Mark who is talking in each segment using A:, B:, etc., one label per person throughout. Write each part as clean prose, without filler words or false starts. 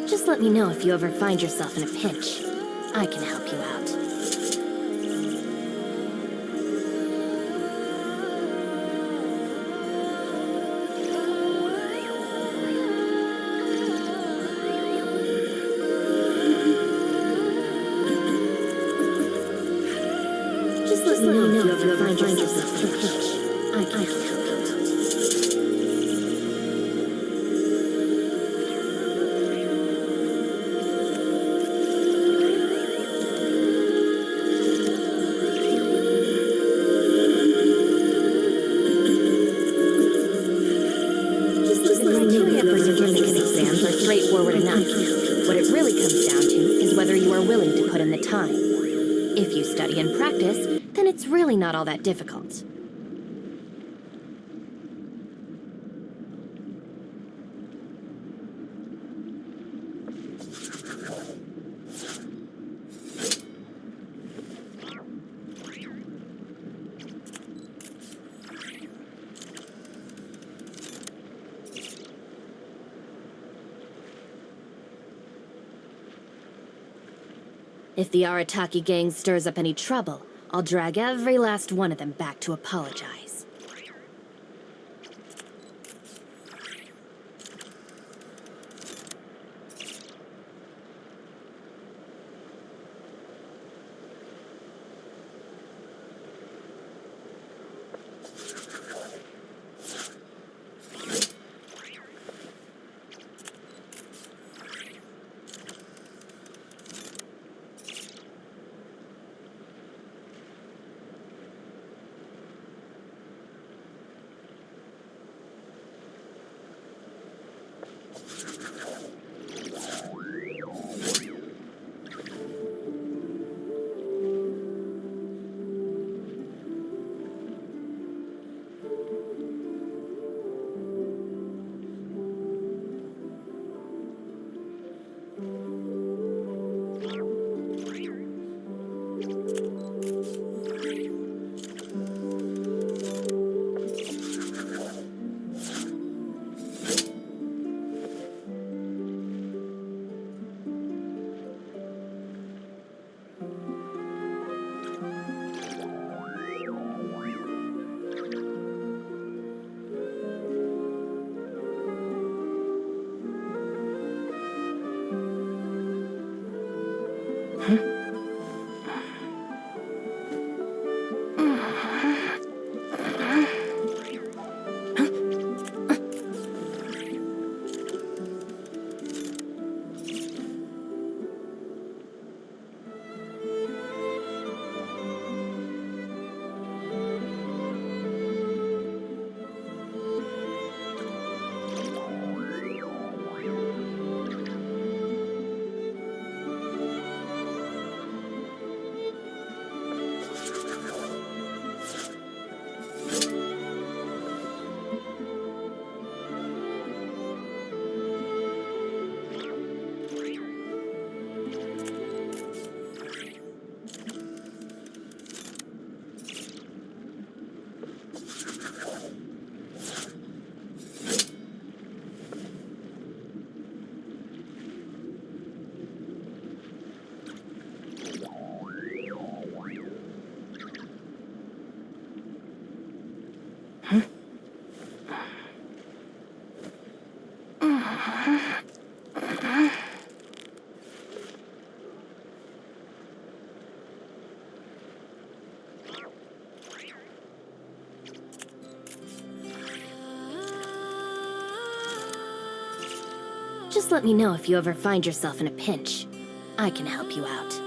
A: Just let me know if you ever find yourself in a pinch. I can help you out. Just let me know if you ever find yourself in a pinch. I can help you out. Straightforward enough. What it really comes down to is whether you are willing to put in the time. If you study and practice, then it's really not all that difficult. If the Arataki gang stirs up any trouble, I'll drag every last one of them back to apologize. Just let me know if you ever find yourself in a pinch. I can help you out.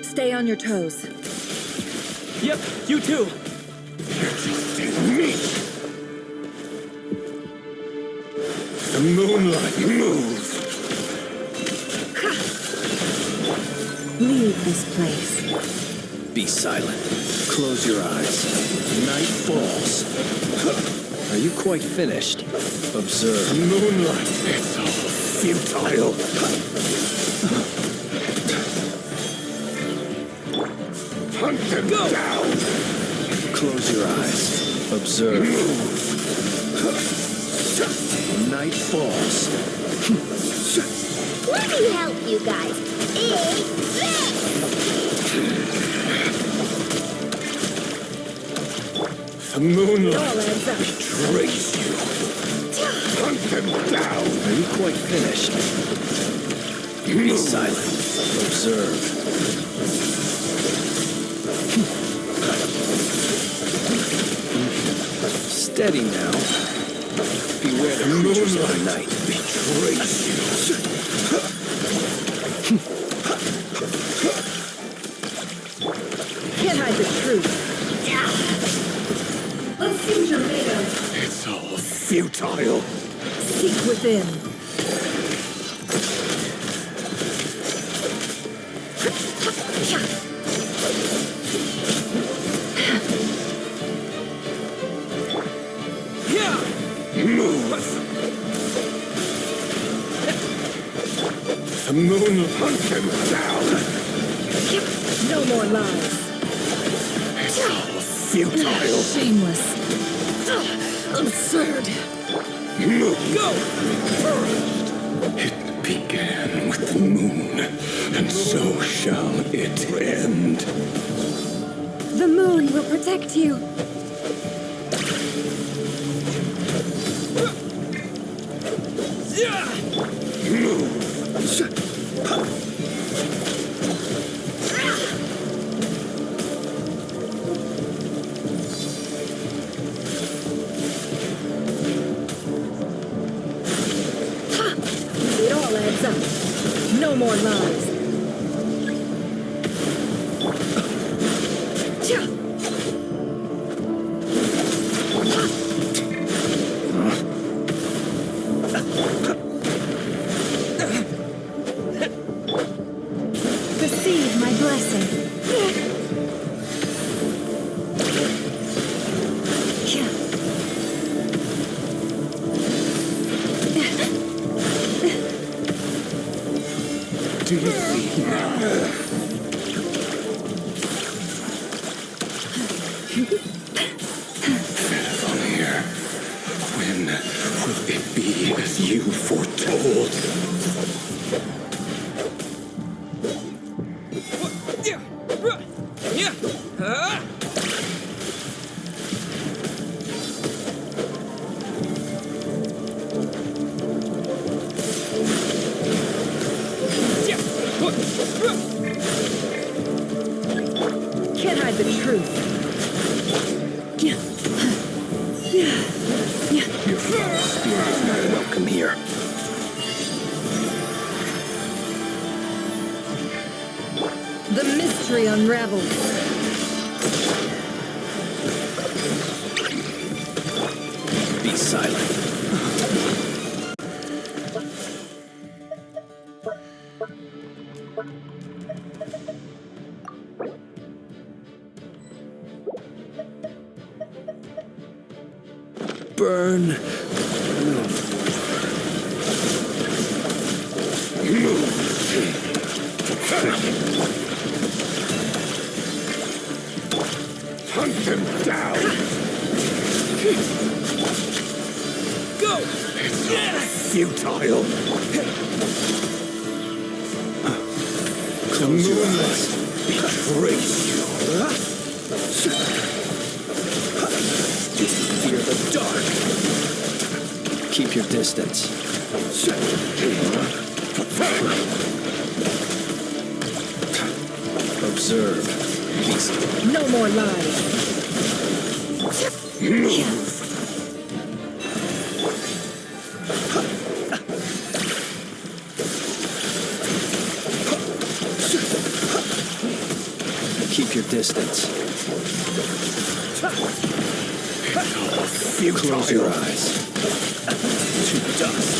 B: Stay on your toes.
C: Yep, you too.
D: Me. The moonlight moves.
B: Leave this place.
C: Be silent. Close your eyes. Night falls. Are you quite finished? Observe.
D: The moonlight. It's all futile. Hunt them down.
C: Close your eyes. Observe. Night falls.
E: Let me help you guys. It's
D: The moonlight betrays you. Hunt them down.
C: Are you quite finished? Be silent. Observe. Steady now. Beware the creatures of the night.
D: Betrays you.
B: Can't hide the truth. Let's see what you're made of.
D: It's all futile.
B: Seek within.
D: Move. The moon hunt them down.
B: No more lies.
D: It's all futile.
B: Shameless. Absurd.
D: Move. Go. It began with the moon, and so shall it end.
B: The moon will protect you.
D: Move.
B: Receive my blessing.
D: Do you see now? From here, when will it be as you foretold?
B: Can't hide the truth.
C: Your foul spirit is not welcome here.
B: The mystery unravels.
C: Be silent. Burn.
D: Hunt them down!
C: Go!
D: Futile! The moonlight betrays you!
C: Fear the dark. Keep your distance. Observe.
B: No more lies.
C: Keep your distance. Close your eyes. To dust.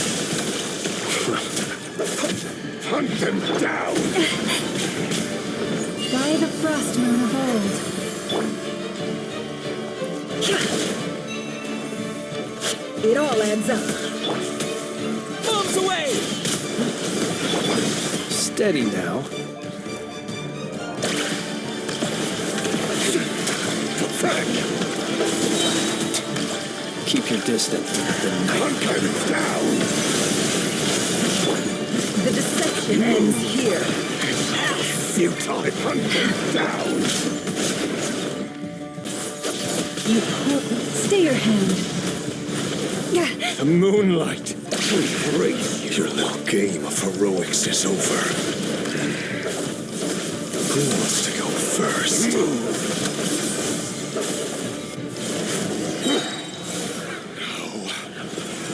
D: Hunt them down!
B: By the frost moon of old. It all adds up.
C: Bombs away! Steady now. Keep your distance. The night
D: Hunt them down!
B: The deception ends here.
D: Futile! Hunt them down!
B: Stay your hand.
D: The moonlight betrays you. Your little game of heroics is over. Who wants to go first?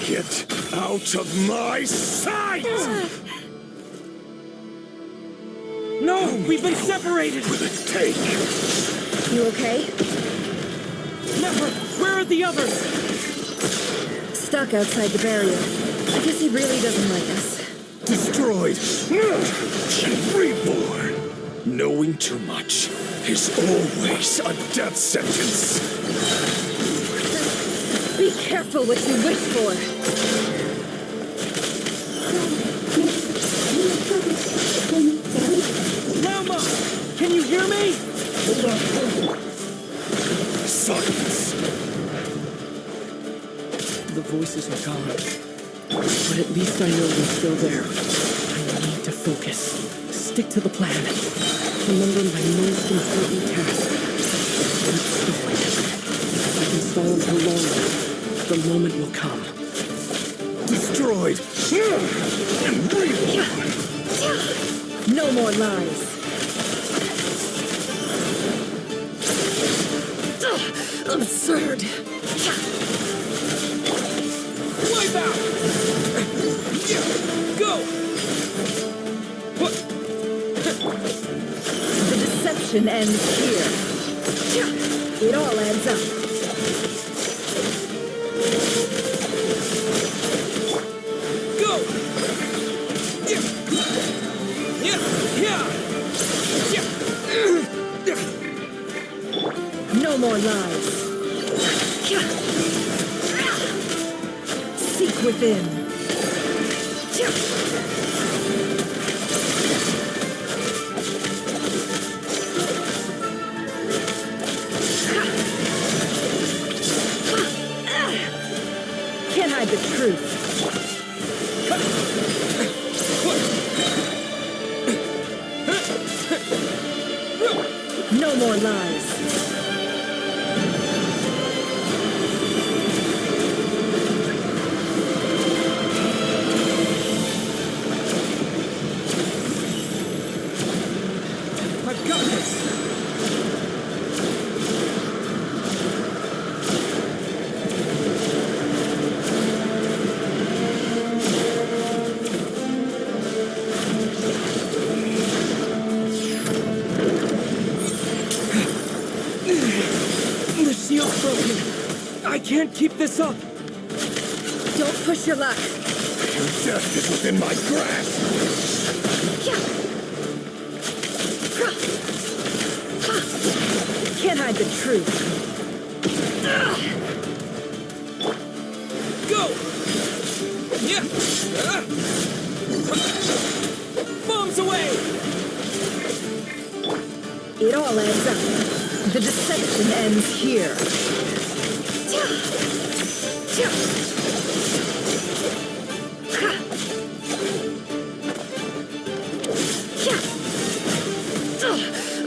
D: Get out of my sight!
C: No! We've been separated!
D: Will it take?
B: You okay?
C: Never! Where are the others?
B: Stuck outside the barrier. I guess he really doesn't like us.
D: Destroyed! Reborn! Knowing too much is always a death sentence!
B: Be careful what you wish for.
C: Rama! Can you hear me?
D: Silence!
F: The voices are gone, but at least I know they're still there. I need to focus. Stick to the plan. Remember my most important task. Keep stalling. If I can stall until long enough, the moment will come.
D: Destroyed! And reborn!
B: No more lies. Absurd.
C: Wipe out! Go!
B: The deception ends here. It all adds up.
C: Go! Yeah!
B: No more lies. Seek within. Can't hide the truth. No more lies.
F: I've got this! The shield's broken. I can't keep this up.
B: Don't push your luck.
D: Your death is within my grasp.
B: Can't hide the truth.
F: Go! Yeah! Bombs away!
B: It all adds up. The deception ends here.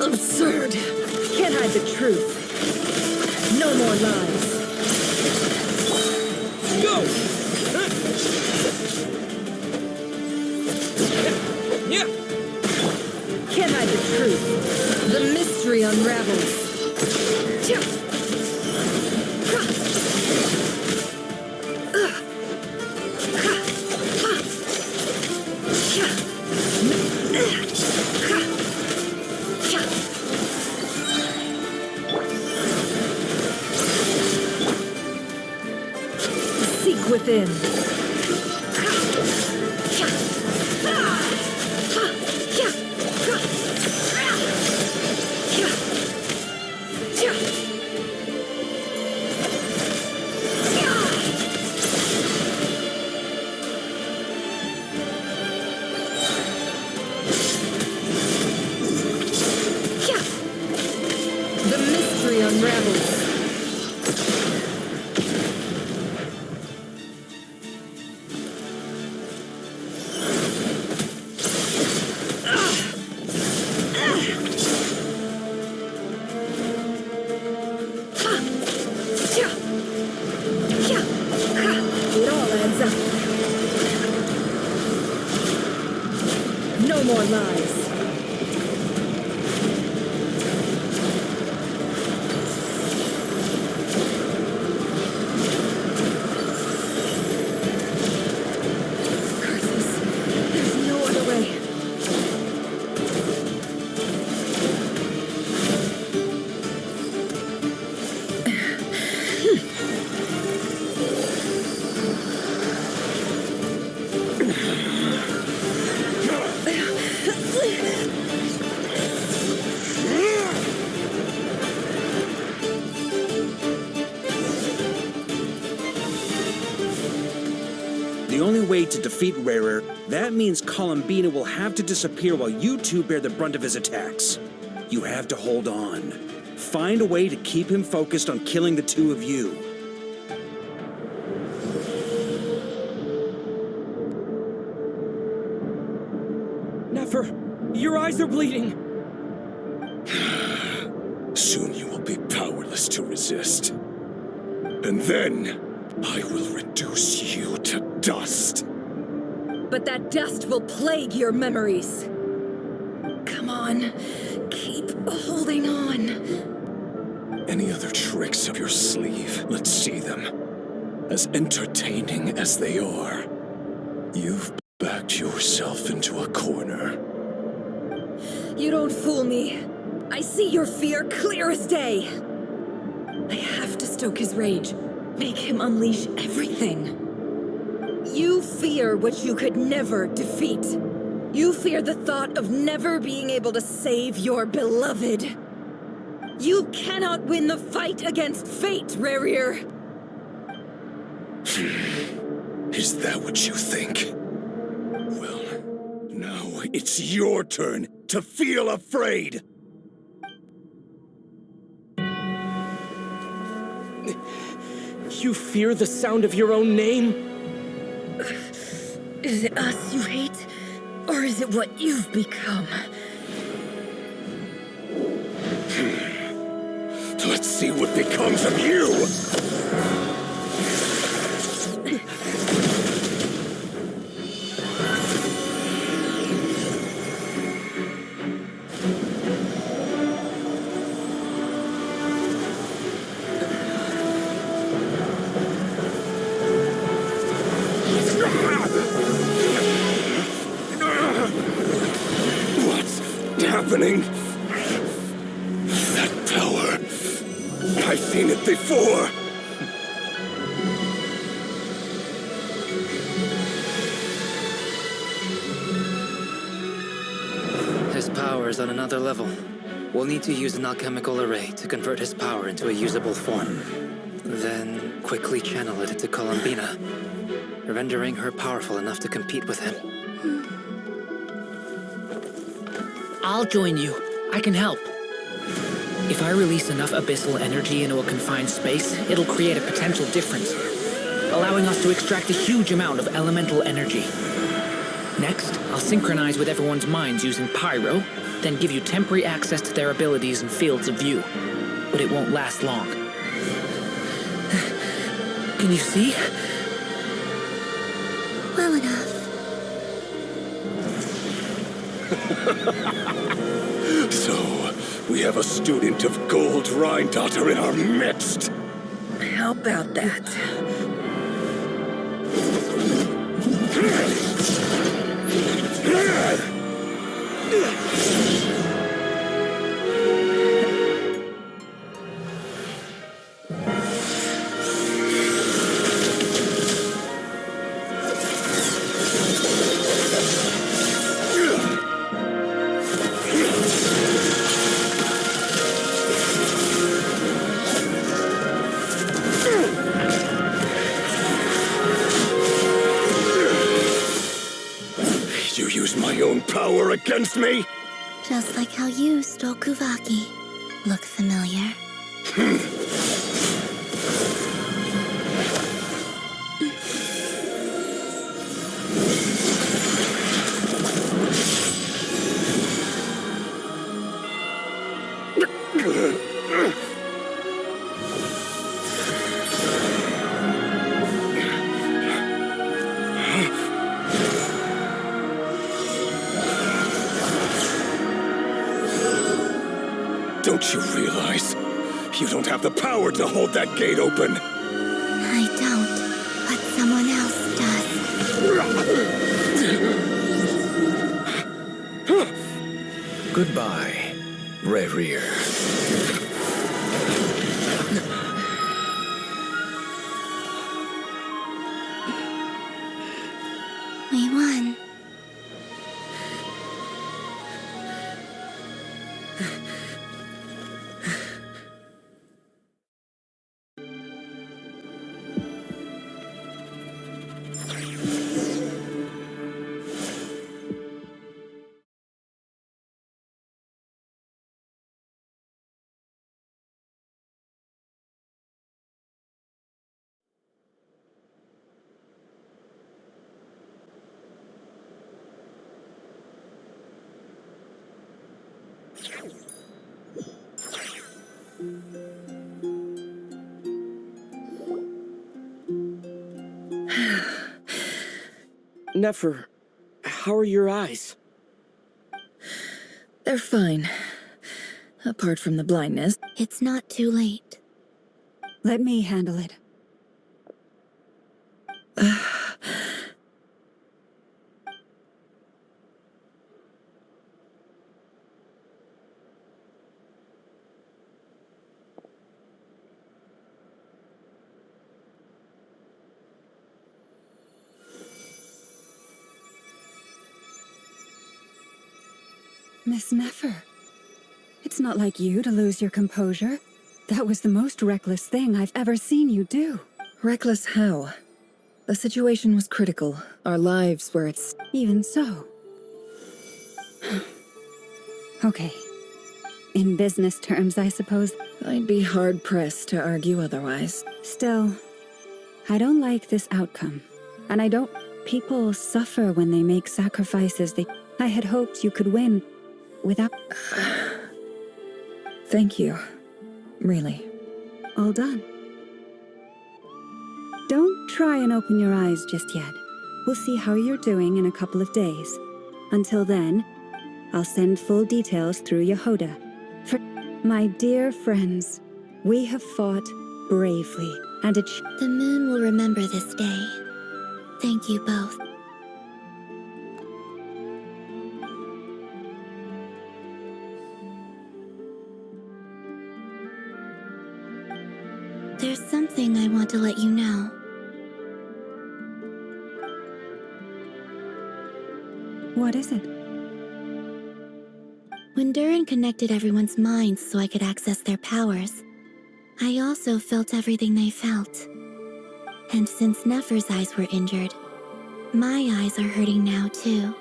B: Absurd. Can't hide the truth. No more lies.
F: Go! Yeah!
B: Can't hide the truth. The mystery unravels. Seek within. The mystery unravels. It all adds up. No more lies. Curses. There's no other way.
G: The only way to defeat Rarer, that means Columbina will have to disappear while you two bear the brunt of his attacks. You have to hold on. Find a way to keep him focused on killing the two of you.
F: Nefer, your eyes are bleeding.
D: Soon you will be powerless to resist. And then, I will reduce you to dust.
B: But that dust will plague your memories. Come on, keep holding on.
D: Any other tricks up your sleeve? Let's see them. As entertaining as they are, you've backed yourself into a corner.
B: You don't fool me. I see your fear clear as day. I have to stoke his rage. Make him unleash everything. You fear what you could never defeat. You fear the thought of never being able to save your beloved. You cannot win the fight against fate, Rerir!
D: Is that what you think? Well, now it's your turn to feel afraid!
F: You fear the sound of your own name?
B: Is it us you hate? Or is it what you've become?
D: Let's see what becomes of you! What's happening? That power. I've seen it before.
H: His power is on another level. We'll need to use an alchemical array to convert his power into a usable form. Then quickly channel it into Columbina, rendering her powerful enough to compete with him.
I: I'll join you. I can help. If I release enough abyssal energy into a confined space, it'll create a potential difference, allowing us to extract a huge amount of elemental energy. Next, I'll synchronize with everyone's minds using Pyro, then give you temporary access to their abilities and fields of view. But it won't last long. Can you see?
E: Well enough.
D: So, we have a student of Gold Rhine-Daughter in our midst.
B: How about that?
D: You use my own power against me?
E: Just like how you stole Kuvaki. Look familiar?
D: Don't you realize? You don't have the power to hold that gate open.
E: I don't, but someone else does.
C: Goodbye, Rerir.
E: We won.
F: Nefer, how are your eyes?
B: They're fine. Apart from the blindness.
E: It's not too late.
B: Let me handle it. Miss Nefer. It's not like you to lose your composure. That was the most reckless thing I've ever seen you do. Reckless how? The situation was critical. Our lives were at Even so. Okay. In business terms, I suppose. I'd be hard-pressed to argue otherwise. Still, I don't like this outcome. And I don't... People suffer when they make sacrifices. I had hoped you could win without... Thank you. Really. All done. Don't try and open your eyes just yet. We'll see how you're doing in a couple of days. Until then, I'll send full details through Yehoda. For my dear friends, we have fought bravely, and
E: The moon will remember this day. Thank you both. There's something I want to let you know.
B: What is it?
E: When Durin connected everyone's minds so I could access their powers, I also felt everything they felt. And since Nefer's eyes were injured, my eyes are hurting now too.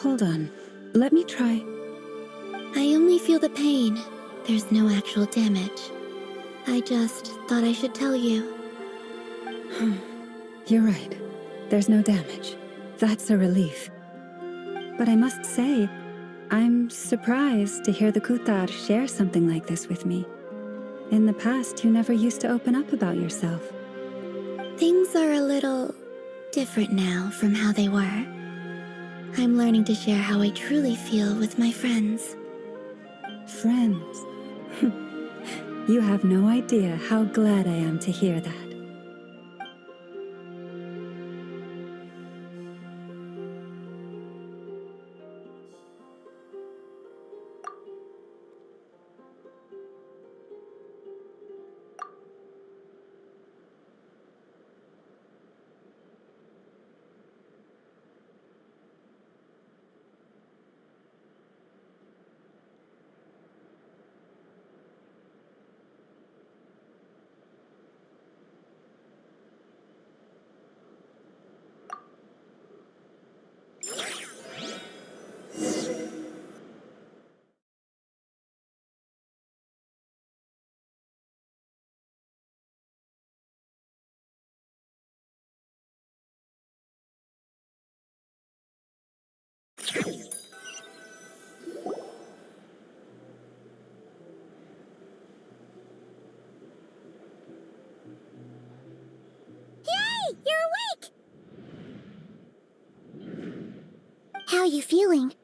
B: Hold on. Let me try.
E: I only feel the pain. There's no actual damage. I just thought I should tell you.
B: You're right. There's no damage. That's a relief. But I must say, I'm surprised to hear the Kutar share something like this with me. In the past, you never used to open up about yourself.
E: Things are a little different now from how they were. I'm learning to share how I truly feel with my friends.
B: Friends? You have no idea how glad I am to hear that.
E: Yay! You're awake! How are you feeling?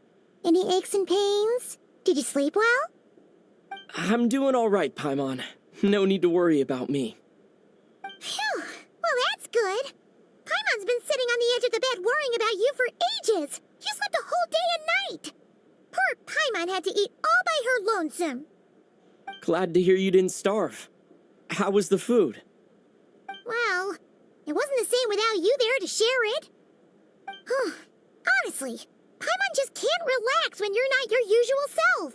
E: Any aches and pains? Did you sleep well?
F: I'm doing all right, Paimon. No need to worry about me.
E: Phew! Well, that's good. Paimon's been sitting on the edge of the bed worrying about you for ages. You slept a whole day and night. Poor Paimon had to eat all by her lonesome.
F: Glad to hear you didn't starve. How was the food?
E: Well, it wasn't the same without you there to share it. Honestly, Paimon just can't relax when you're not your usual self.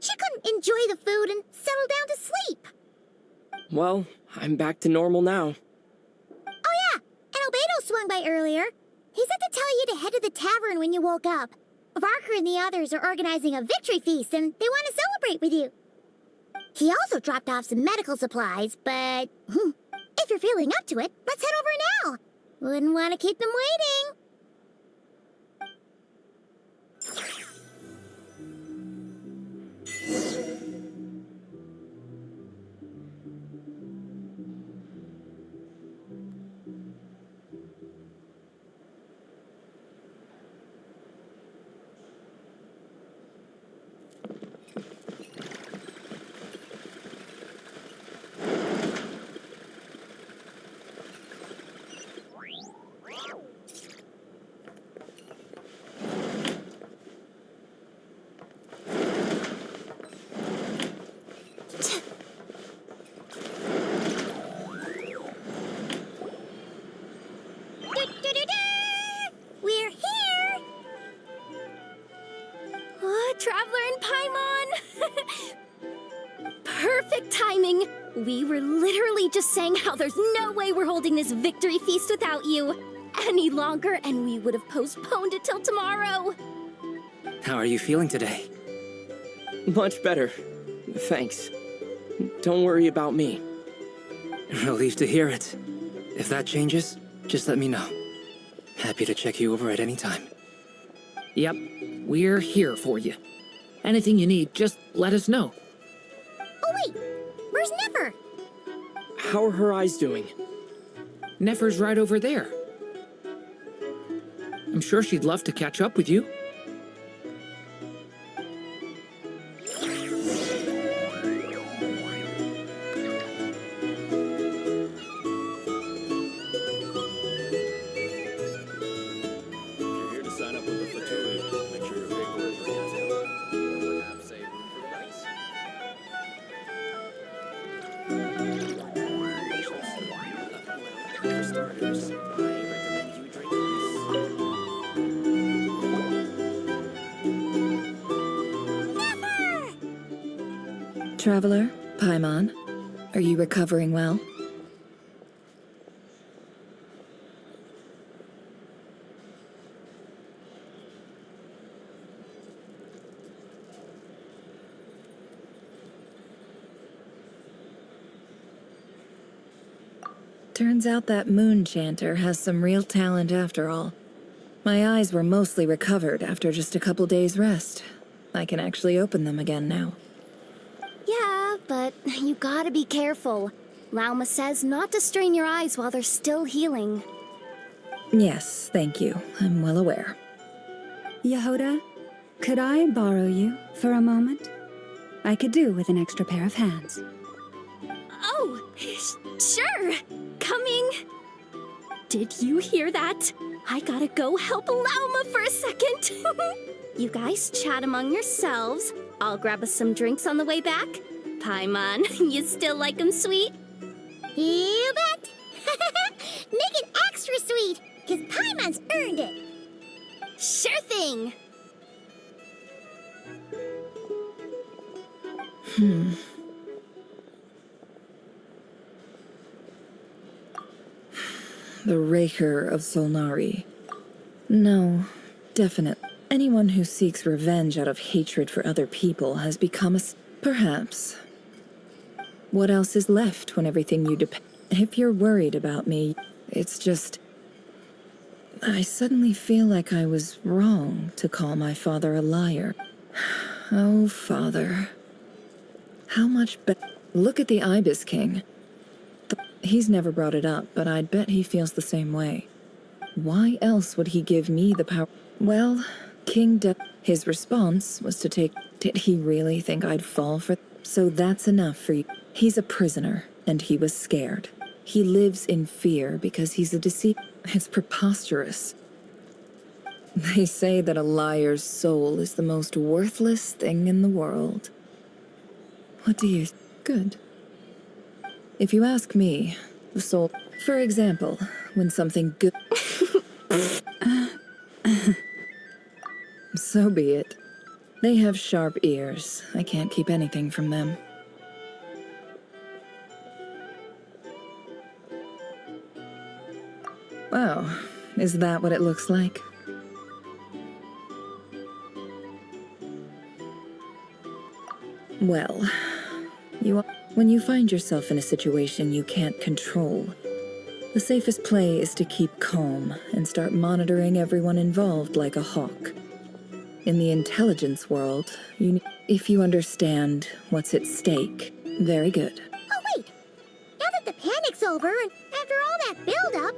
E: She couldn't enjoy the food and settle down to sleep.
F: Well, I'm back to normal now.
E: Oh yeah, and Albedo swung by earlier. He said to tell you to head to the tavern when you woke up. Varker and the others are organizing a victory feast and they want to celebrate with you. He also dropped off some medical supplies, but if you're feeling up to it, let's head over now. Wouldn't want to keep them waiting.
A: Paimon! Perfect timing! We were literally just saying how there's no way we're holding this victory feast without you any longer, and we would have postponed it till tomorrow.
H: How are you feeling today?
F: Much better. Thanks. Don't worry about me.
H: Relieved to hear it. If that changes, just let me know. Happy to check you over at any time.
I: Yep, we're here for you. Anything you need, just let us know.
E: Oh wait, where's Nefer?
F: How are her eyes doing?
I: Nefer's right over there. I'm sure she'd love to catch up with you.
C: If you're here to sign up with the Fatui, make sure your paperwork is detailed. Perhaps a room for the dice. For starters, I recommend you drink this.
B: Traveler, Paimon, are you recovering well? Turns out that moon chanter has some real talent after all. My eyes were mostly recovered after just a couple days' rest. I can actually open them again now.
A: Yeah, but you gotta be careful. Lauma says not to strain your eyes while they're still healing.
B: Yes, thank you. I'm well aware.
J: Yehoda, could I borrow you for a moment? I could do with an extra pair of hands.
A: Oh, sure. Coming. Did you hear that? I gotta go help Lauma for a second. You guys chat among yourselves. I'll grab us some drinks on the way back. Paimon, you still like 'em sweet?
E: You bet! Make it extra sweet, because Paimon's earned it.
A: Sure thing.
B: The Raker of Solnari. No, definite. Anyone who seeks revenge out of hatred for other people has become a perhaps. What else is left when everything you depend? If you're worried about me, it's just... I suddenly feel like I was wrong to call my father a liar. Oh, father. How much Look at the Ibis King. He's never brought it up, but I'd bet he feels the same way. Why else would he give me the power? Well, his response was to take... Did he really think I'd fall for... So that's enough for you. He's a prisoner, and he was scared. He lives in fear because he's a deceiver. It's preposterous. They say that a liar's soul is the most worthless thing in the world. What do you... Good. If you ask me, the soul... For example, when something good... So be it. They have sharp ears. I can't keep anything from them. Wow, is that what it looks like? Well, when you find yourself in a situation you can't control, the safest play is to keep calm and start monitoring everyone involved like a hawk. In the intelligence world, if you understand what's at stake, very good.
E: Oh wait, now that the panic's over and after all that build-up...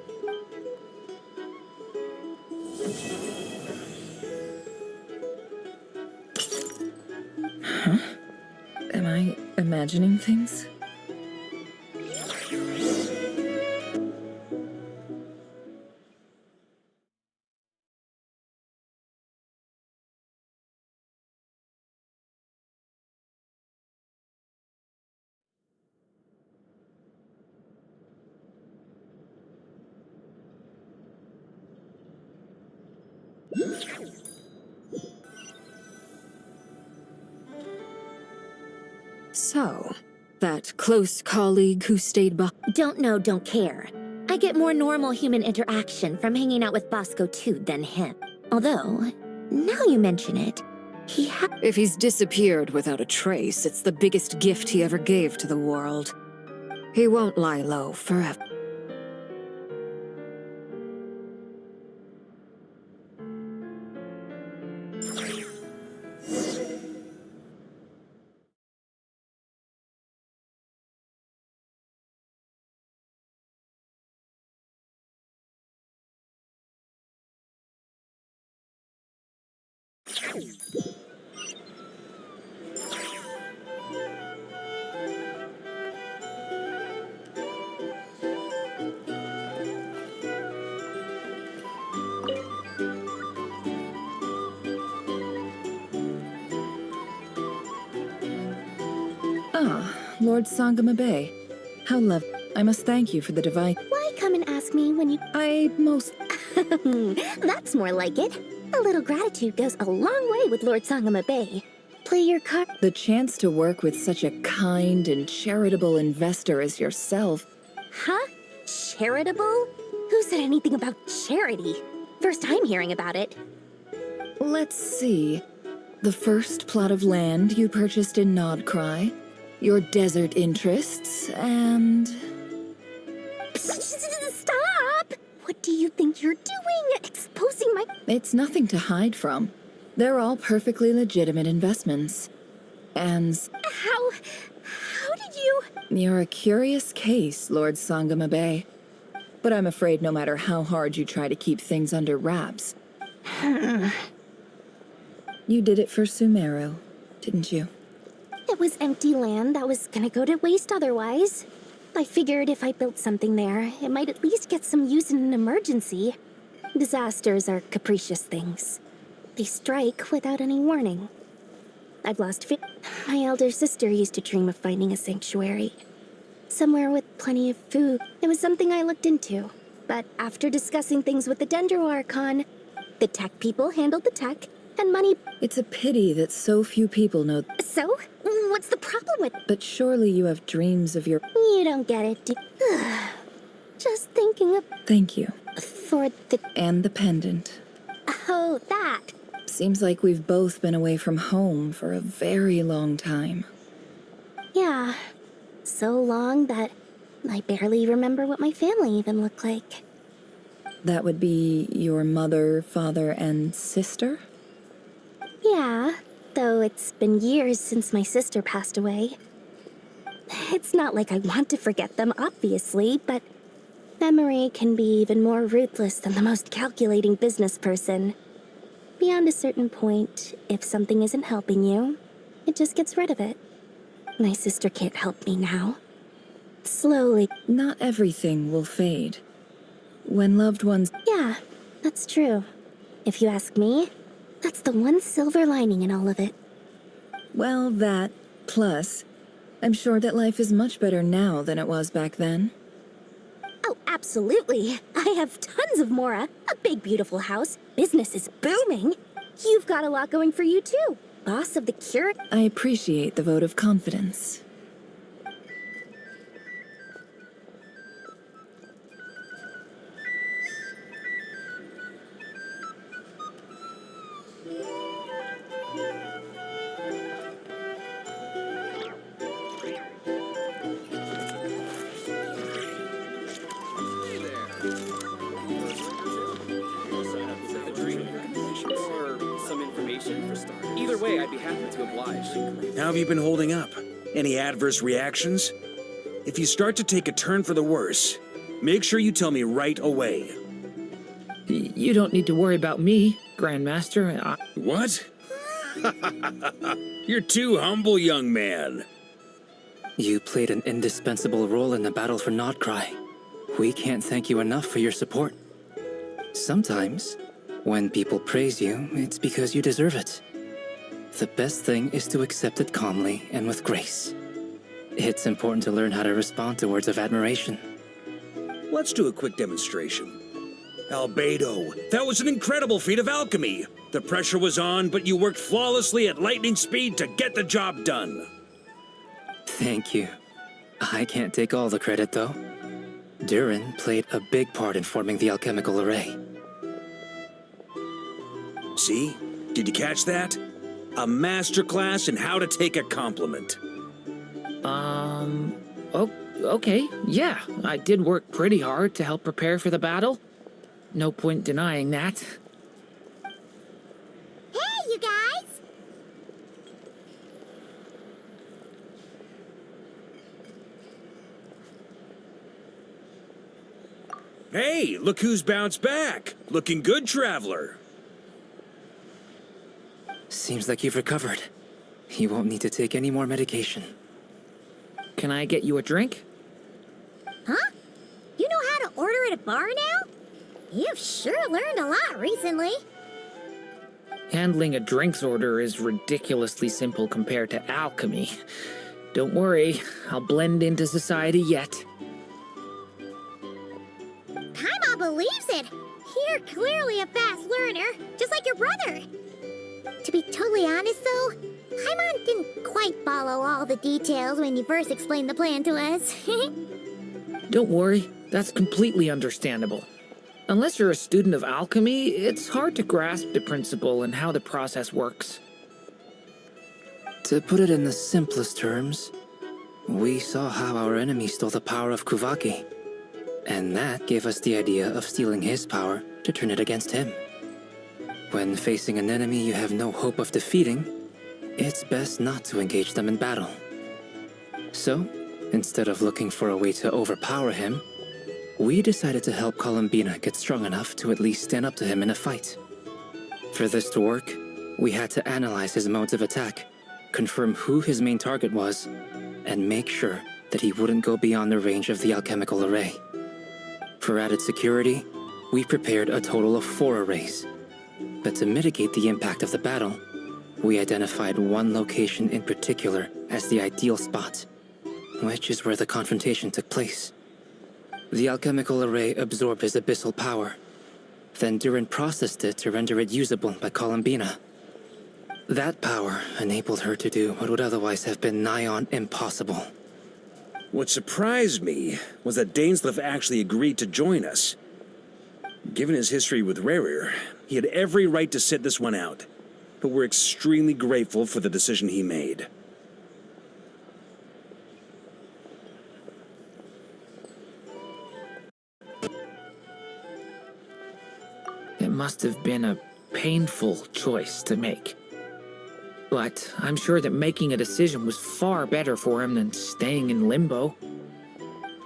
B: Huh? Am I imagining things? So, that close colleague who stayed behind.
A: Don't know, don't care. I get more normal human interaction from hanging out with Bosco 2 than him. Although, now you mention it,
B: If he's disappeared without a trace, it's the biggest gift he ever gave to the world. He won't lie low forever. Ah, Lord Sangama Bay. How lovely. I must thank you for the device.
A: why come and ask me when you...
B: I most...
A: That's more like it. A little gratitude goes a long way with Lord Sangama Bay. Play your card...
B: The chance to work with such a kind and charitable investor as yourself.
A: Huh? Charitable? Who said anything about charity? First time hearing about it.
B: Let's see. The first plot of land you purchased in Nodcry, your desert interests, and...
A: Stop! What do you think you're doing? Exposing my...
B: It's nothing to hide from. They're all perfectly legitimate investments. And
A: How did you...
B: you're a curious case, Lord Sangama Bay. But I'm afraid no matter how hard you try to keep things under wraps... You did it for Sumeru, didn't you?
A: It was empty land that was gonna go to waste otherwise. I figured if I built something there, it might at least get some use in an emergency. Disasters are capricious things. They strike without any warning. I've lost my elder sister used to dream of finding a sanctuary. Somewhere with plenty of food. It was something I looked into. But after discussing things with the Dendro Archon, the tech people handled the tech, and money...
B: It's a pity that so few people know...
A: So? What's the problem with...
B: But surely you have dreams of your...
A: You don't get it, do... Just thinking of...
B: Thank you.
A: For the...
B: And the pendant.
A: Oh, that.
B: Seems like we've both been away from home for a very long time.
A: Yeah. So long that I barely remember what my family even looked like.
B: That would be your mother, father, and sister?
A: Yeah, though it's been years since my sister passed away. It's not like I want to forget them, obviously, but memory can be even more ruthless than the most calculating business person. Beyond a certain point, if something isn't helping you, it just gets rid of it. My sister can't help me now. Slowly.
B: Not everything will fade. When loved ones...
A: Yeah, that's true. If you ask me, that's the one silver lining in all of it.
B: Well, that, plus, I'm sure that life is much better now than it was back then.
A: Oh, absolutely. I have tons of Mora, a big beautiful house, business is booming. You've got a lot going for you too. Boss of the cure...
B: I appreciate the vote of confidence.
F: Either way, I'd be happy to oblige.
G: How have you been holding up? Any adverse reactions? If you start to take a turn for the worse, make sure you tell me right away.
I: You don't need to worry about me, Grandmaster.
G: What? You're too humble, young man.
H: You played an indispensable role in the battle for Nodcry. We can't thank you enough for your support. Sometimes, when people praise you, it's because you deserve it. The best thing is to accept it calmly and with grace. It's important to learn how to respond to words of admiration.
G: Let's do a quick demonstration. Albedo, that was an incredible feat of alchemy. The pressure was on, but you worked flawlessly at lightning speed to get the job done.
H: Thank you. I can't take all the credit, though. Durin played a big part in forming the alchemical array.
G: See? Did you catch that? A masterclass in how to take a compliment.
I: Oh, okay, yeah. I did work pretty hard to help prepare for the battle. No point denying that.
E: Hey, you guys!
G: Hey, look who's bounced back. Looking good, traveler.
H: Seems like you've recovered. You won't need to take any more medication.
I: Can I get you a drink?
E: Huh? You know how to order at a bar now? You've sure learned a lot recently.
I: Handling a drinks order is ridiculously simple compared to alchemy. Don't worry, I'll blend into society yet.
E: Paimon believes it. You're clearly a fast learner, just like your brother. To be totally honest, though, Paimon didn't quite follow all the details when you first explained the plan to us.
I: Don't worry, that's completely understandable. Unless you're a student of alchemy, it's hard to grasp the principle and how the process works.
H: To put it in the simplest terms, we saw how our enemy stole the power of Kuvaki. And that gave us the idea of stealing his power to turn it against him. When facing an enemy you have no hope of defeating, it's best not to engage them in battle. So, instead of looking for a way to overpower him, we decided to help Columbina get strong enough to at least stand up to him in a fight. For this to work, we had to analyze his modes of attack, confirm who his main target was, and make sure that he wouldn't go beyond the range of the alchemical array. For added security, we prepared a total of 4 arrays. But to mitigate the impact of the battle, we identified one location in particular as the ideal spot, which is where the confrontation took place. The alchemical array absorbed his abyssal power. Then Durin processed it to render it usable by Columbina. That power enabled her to do what would otherwise have been nigh on impossible.
G: What surprised me was that Dainsleif actually agreed to join us. Given his history with Rerir, he had every right to sit this one out, but we're extremely grateful for the decision he made.
I: It must have been a painful choice to make. But I'm sure that making a decision was far better for him than staying in limbo.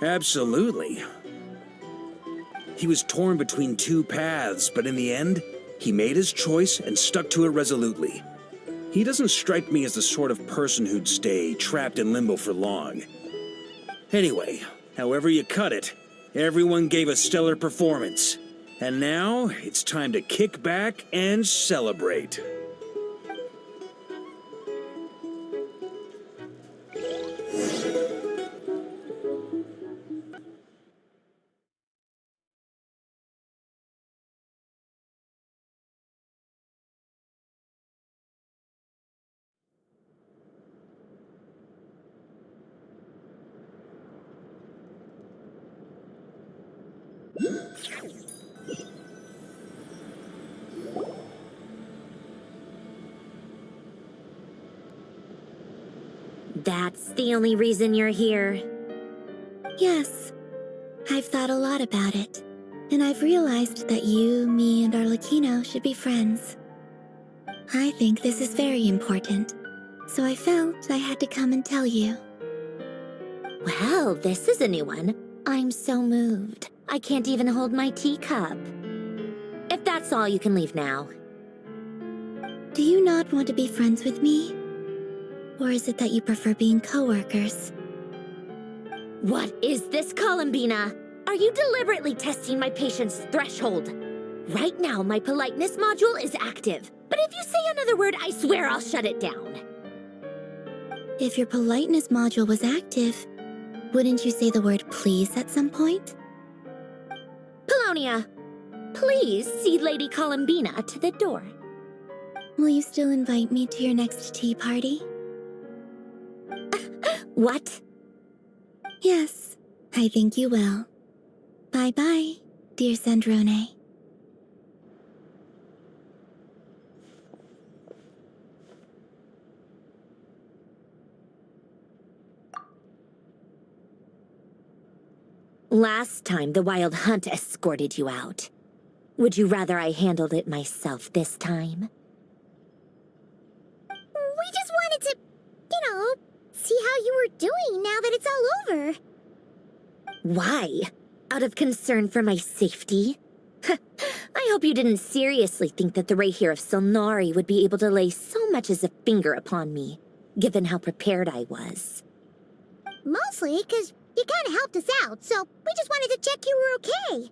G: Absolutely. He was torn between 2 paths, but in the end, he made his choice and stuck to it resolutely. He doesn't strike me as the sort of person who'd stay trapped in limbo for long. Anyway, however you cut it, everyone gave a stellar performance. And now, it's time to kick back and celebrate.
E: That's the only reason you're here.
A: Yes, I've thought a lot about it, and I've realized that you, me, and Arlecchino should be friends. I think this is very important, so I felt I had to come and tell you.
E: Well, this is a new one.
A: I'm so moved.
E: I can't even hold my teacup. If that's all, you can leave now.
A: Do you not want to be friends with me? Or is it that you prefer being co-workers?
E: What is this, Columbina? Are you deliberately testing my patience threshold? Right now, my politeness module is active. But if you say another word, I swear I'll shut it down.
A: If your politeness module was active, wouldn't you say the word please at some point?
E: Polonia, please see Lady Columbina to the door.
A: Will you still invite me to your next tea party?
E: What? Yes, I think you will. Bye-bye, dear Sandrone. Last time, the Wild Hunt escorted you out. Would you rather I handled it myself this time? We just wanted to, see how you were doing now that it's all over. Why? Out of concern for my safety? I hope you didn't seriously think that the Rayhir of Solnari would be able to lay so much as a finger upon me, given how prepared I was. Mostly because you kind of helped us out, so we just wanted to check you were okay.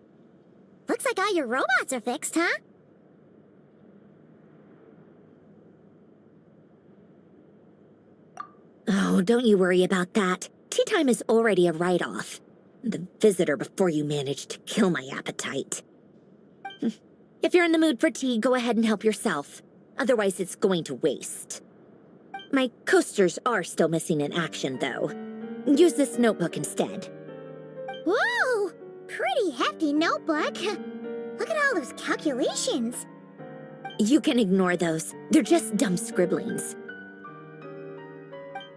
E: Looks like all your robots are fixed, huh? Oh, don't you worry about that. Tea time is already a write-off. The visitor before you managed to kill my appetite. If you're in the mood for tea, go ahead and help yourself. Otherwise, it's going to waste. My coasters are still missing in action, though. Use this notebook instead. Whoa! Pretty hefty notebook. Look at all those calculations. You can ignore those. They're just dumb scribblings.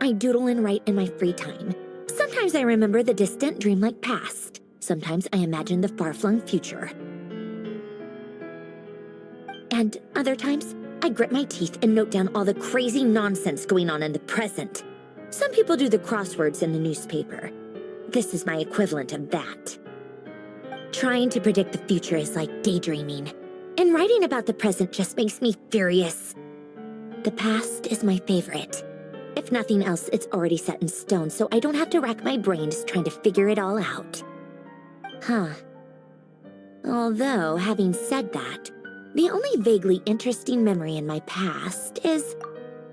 E: I doodle and write in my free time. Sometimes I remember the distant, dreamlike past. Sometimes I imagine the far-flung future. And other times, I grit my teeth and note down all the crazy nonsense going on in the present. Some people do the crosswords in the newspaper. This is my equivalent of that. Trying to predict the future is like daydreaming, and writing about the present just makes me furious. The past is my favorite. If nothing else, it's already set in stone, so I don't have to rack my brains trying to figure it all out. Huh. Although, having said that, the only vaguely interesting memory in my past is...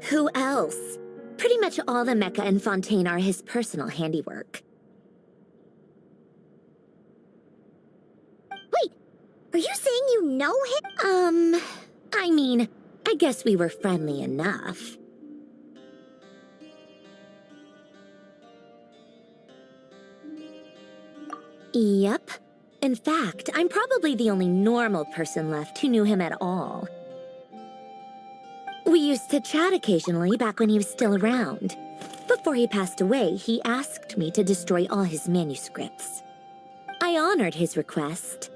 E: who else? Pretty much all the mecha and Fontaine are his personal handiwork. Wait, are you saying you know him? I mean, I guess we were friendly enough. Yep. In fact, I'm probably the only normal person left who knew him at all. We used to chat occasionally back when he was still around. Before he passed away, he asked me to destroy all his manuscripts. I honored his request,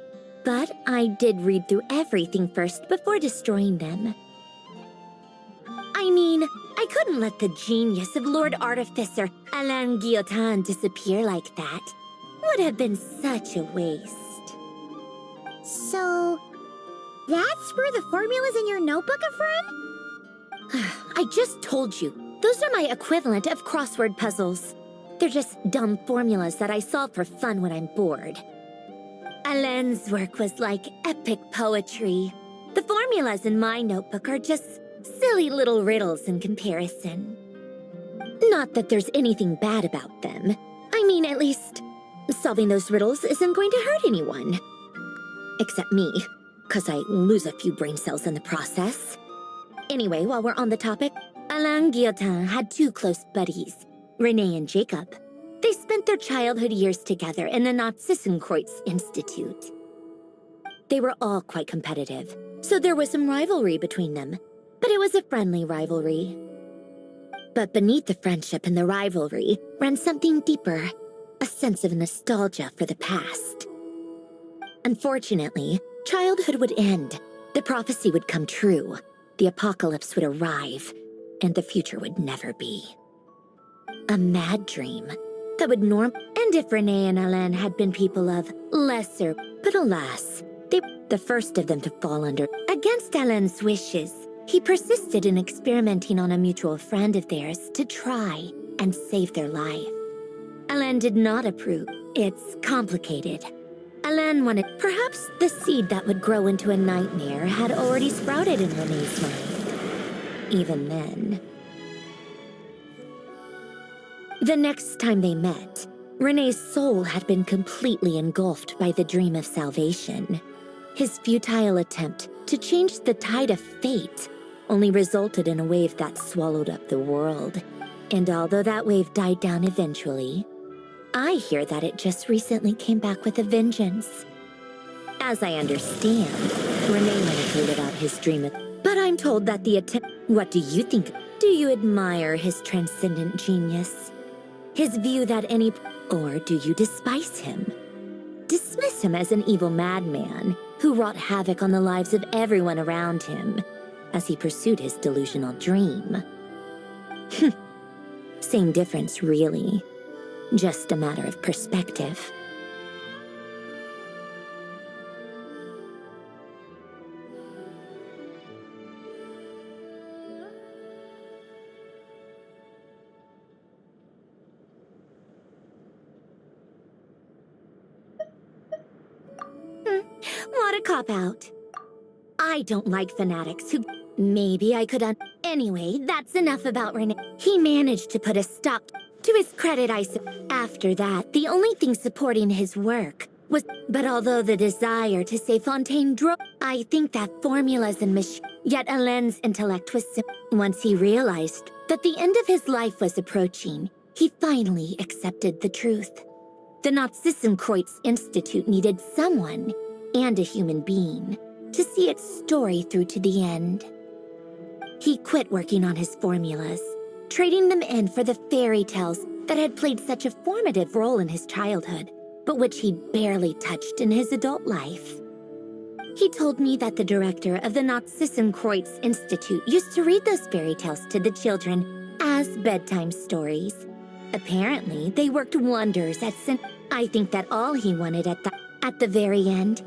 E: but I did read through everything first before destroying them. I mean, I couldn't let the genius of Lord Artificer Alain Guillotin disappear like that. Would have been such a waste. So, that's where the formulas in your notebook are from? I just told you. Those are my equivalent of crossword puzzles. They're just dumb formulas that I solve for fun when I'm bored. Alain's work was like epic poetry. The formulas in my notebook are just silly little riddles in comparison. Not that there's anything bad about them. I mean, at least... solving those riddles isn't going to hurt anyone. Except me, because I lose a few brain cells in the process. Anyway, while we're on the topic, Alain Guillotin had two close buddies, Renee and Jacob. They spent their childhood years together in the Narzissenkreuz Institute. They were all quite competitive, so there was some rivalry between them, but it was a friendly rivalry. But beneath the friendship and the rivalry ran something deeper. A sense of nostalgia for the past. Unfortunately, childhood would end, the prophecy would come true, the apocalypse would arrive, and the future would never be. A mad dream that would and if Renee and Alain had been people of lesser, but alas, they were the first of them to fall under. Against Alain's wishes, he persisted in experimenting on a mutual friend of theirs to try and save their life. Alain did not approve. It's complicated. Alain wanted... perhaps the seed that would grow into a nightmare had already sprouted in Renee's mind. Even then. The next time they met, Renee's soul had been completely engulfed by the dream of salvation. His futile attempt to change the tide of fate only resulted in a wave that swallowed up the world.
K: And although that wave died down eventually, I hear that it just recently came back with a vengeance. As I understand, Renee might have heard about his dream, but I'm told that the attempt... What do you think? Do you admire his transcendent genius? His view that any... Or do you despise him? Dismiss him as an evil madman who wrought havoc on the lives of everyone around him as he pursued his delusional dream. Same difference, really. Just a matter of perspective. What a cop-out. I don't like fanatics who... Maybe I could Anyway, that's enough about Renee. He managed to put a stop... To his credit, After that, the only thing supporting his work was... But although the desire to save Fontaine drove... I think that formulas and Yet Alain's intellect was Once he realized that the end of his life was approaching, he finally accepted the truth. The Nazissenkreuz Institute needed someone, and a human being, to see its story through to the end. He quit working on his formulas, trading them in for the fairy tales that had played such a formative role in his childhood, but which he'd barely touched in his adult life. He told me that the director of the Nazissenkreuz Institute used to read those fairy tales to the children as bedtime stories. Apparently, they worked wonders at I think that all he wanted at the very end,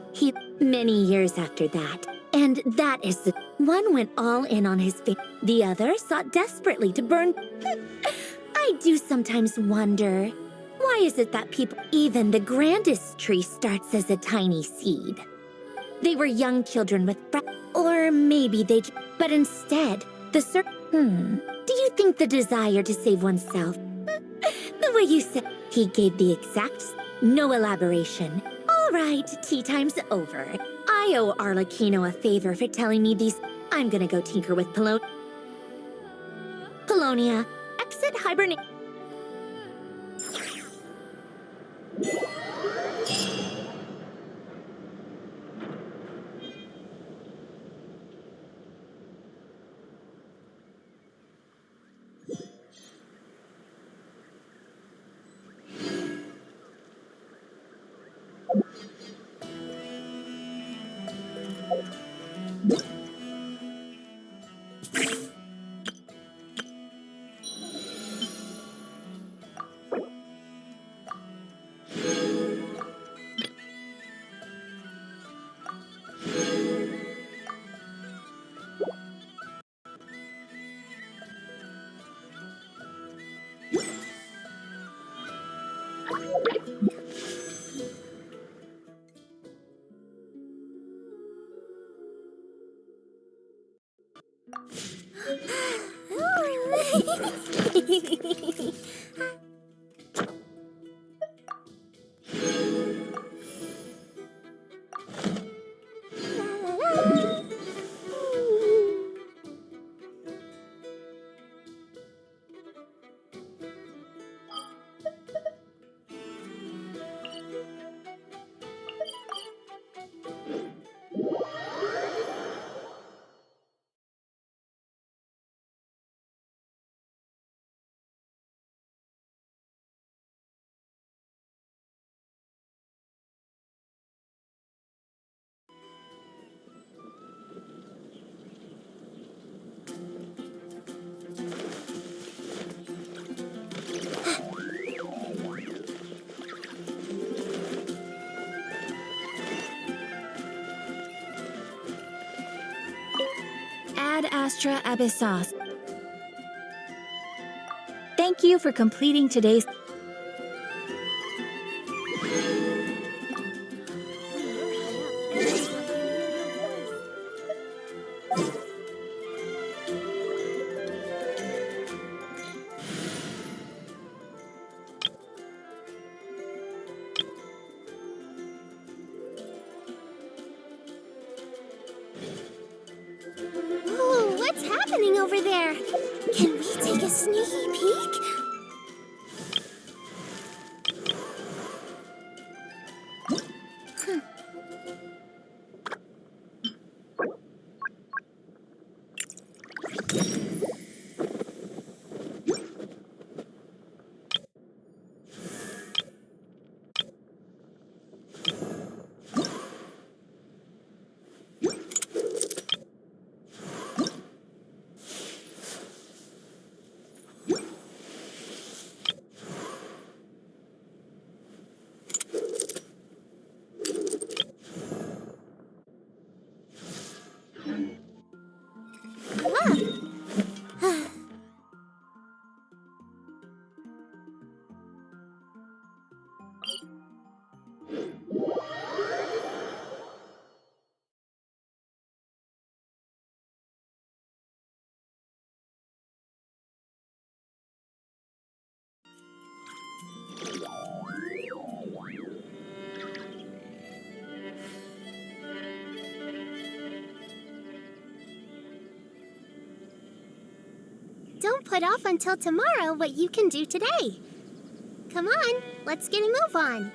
K: many years after that. And that is the... One went all in on his the other sought desperately to burn... I do sometimes wonder, why is it that people... Even the grandest tree starts as a tiny seed? They were young children with... Or maybe they... But instead, the Do you think the desire to save oneself... The way you said... He gave the exact... No elaboration. All right, tea time's over. I owe Arlecchino a favor for telling me these... I'm gonna go tinker with Polonia. Exit hibernate... Ad Astra Abyssos. Thank you for completing today's...
E: Ooh, what's happening? happening over there? Can we take a sneaky peek? Don't put off until tomorrow what you can do today. Come on, let's get a move on.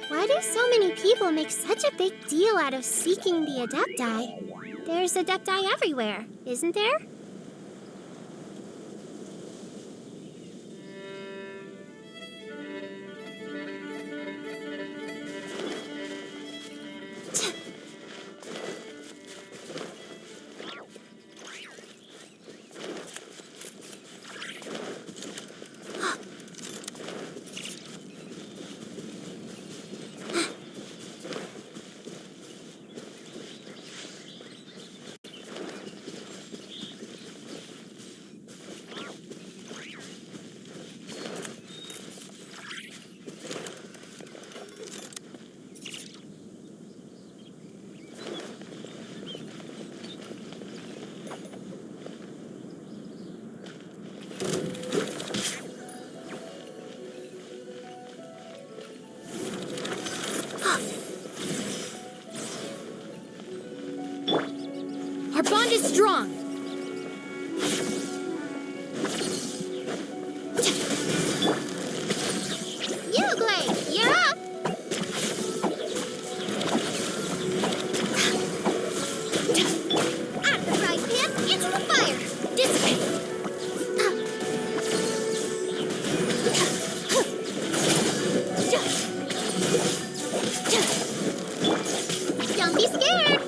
E: Why do so many people make such a big deal out of seeking the Adepti? There's Adepti everywhere, isn't there?
A: Our bond is strong.
E: You're up! Out of the frying pan, into the fire!
A: Dissipate.
E: Don't be scared!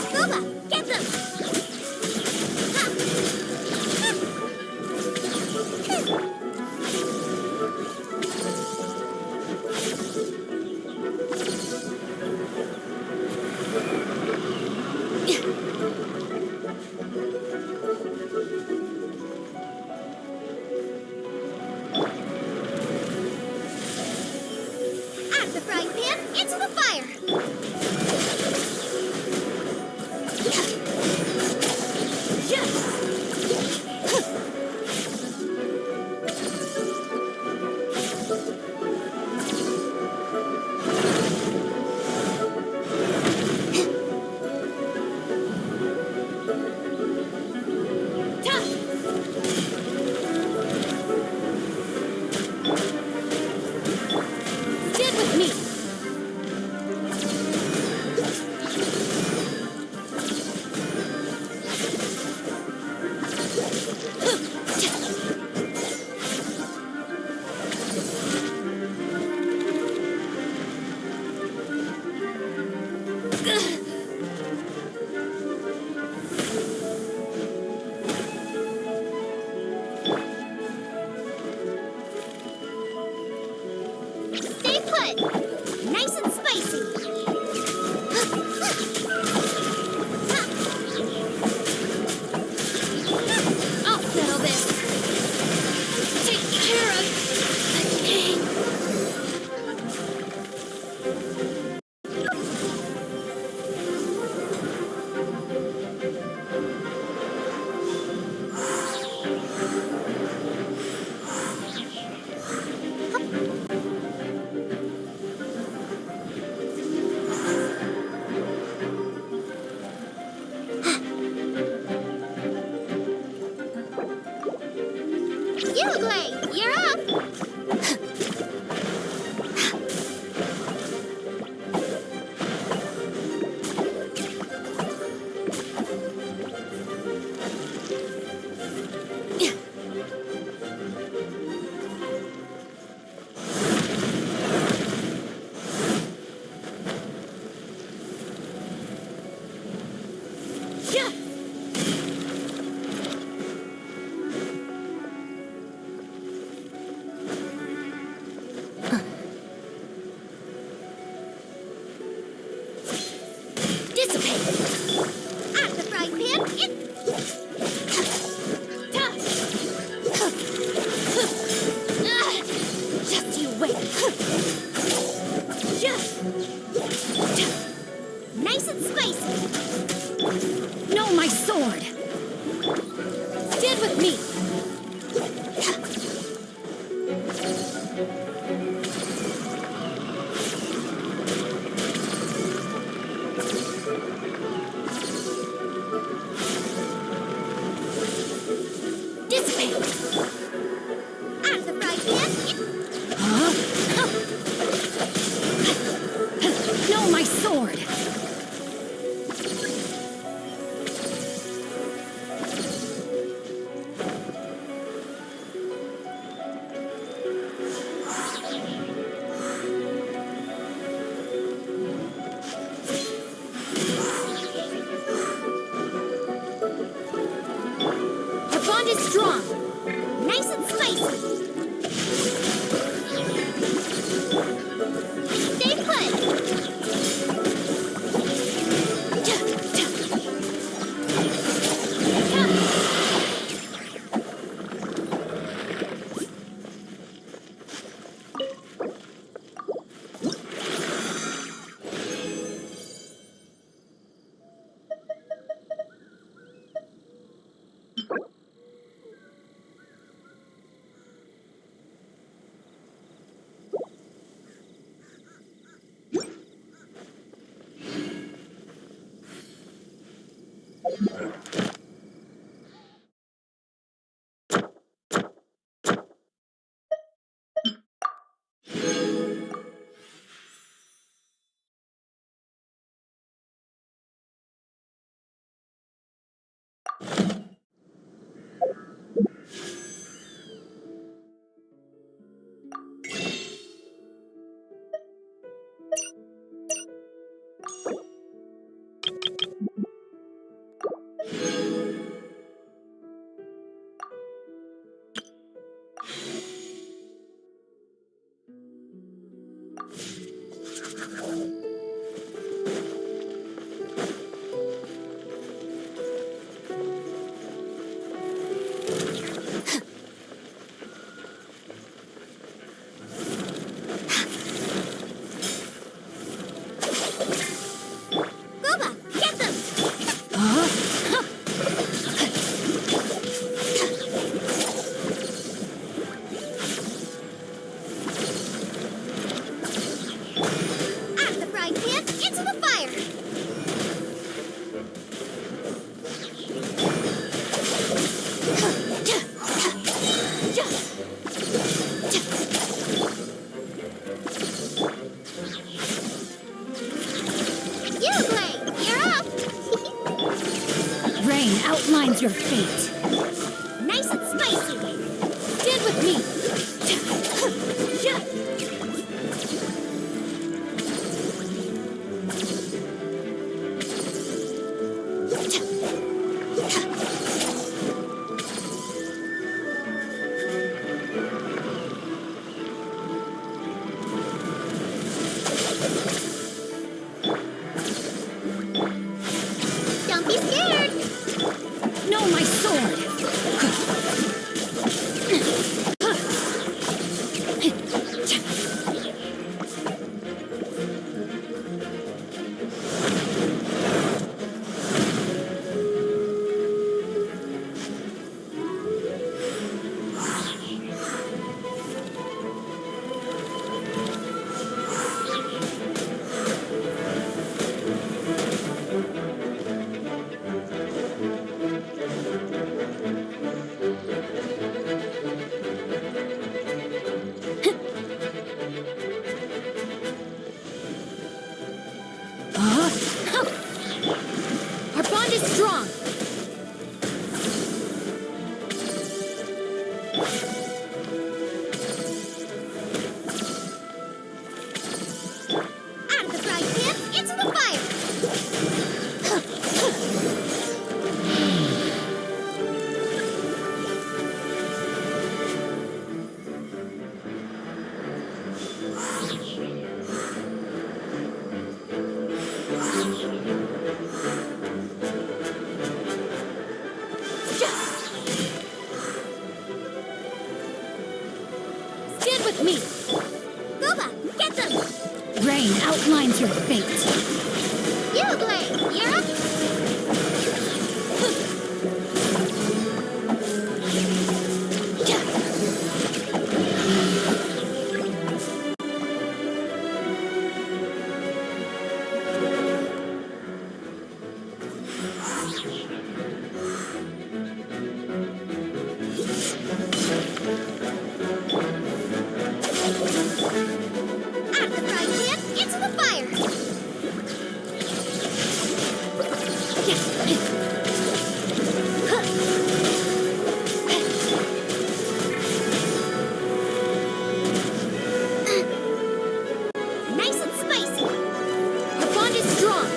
E: Scuba, get them! Out of the frying pan, into the fire!
A: Stand with me.
E: Uruguay, you're up!
A: Nice and spicy. No, my sword. Stand with me. Dissipate. Out of the fry pan. Huh? No, my sword. The bond is strong. Nice and spicy. Stay put. Outlines your fate. Nice and spicy. Stand with me. Don't be scared. No, my sword! with me!
E: Gooba, get them!
A: Rain outlines your fate.
E: You, Blade, you're up! Out of the frying pan, into the fire! Nice and spicy! The bond is strong!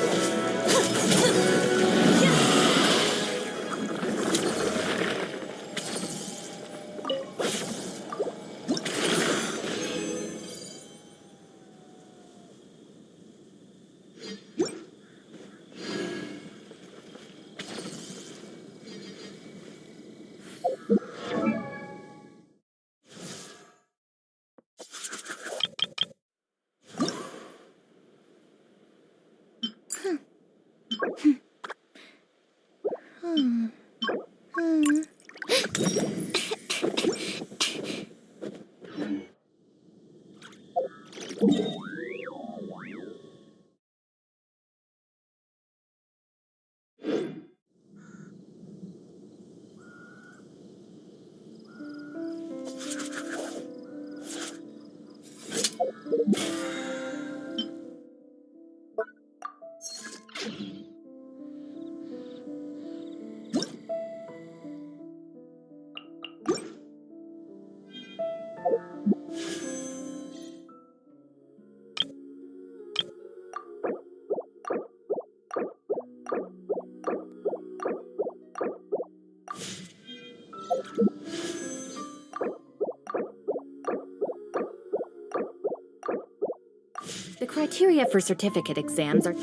K: The criteria for certificate exams are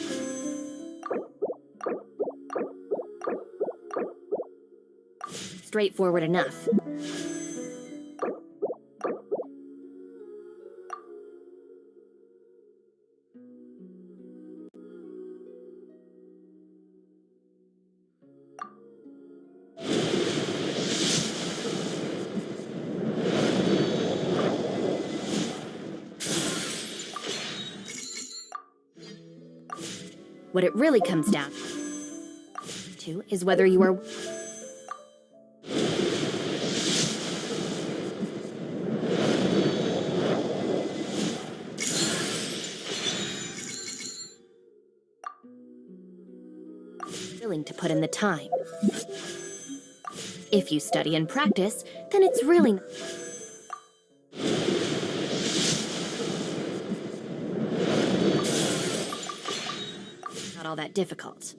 K: straightforward enough. What it really comes down to is whether you are willing to put in the time. If you study and practice, then it's really not all that difficult.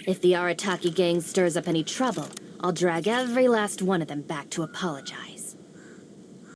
K: If the Arataki gang stirs up any trouble, I'll drag every last one of them back to apologize.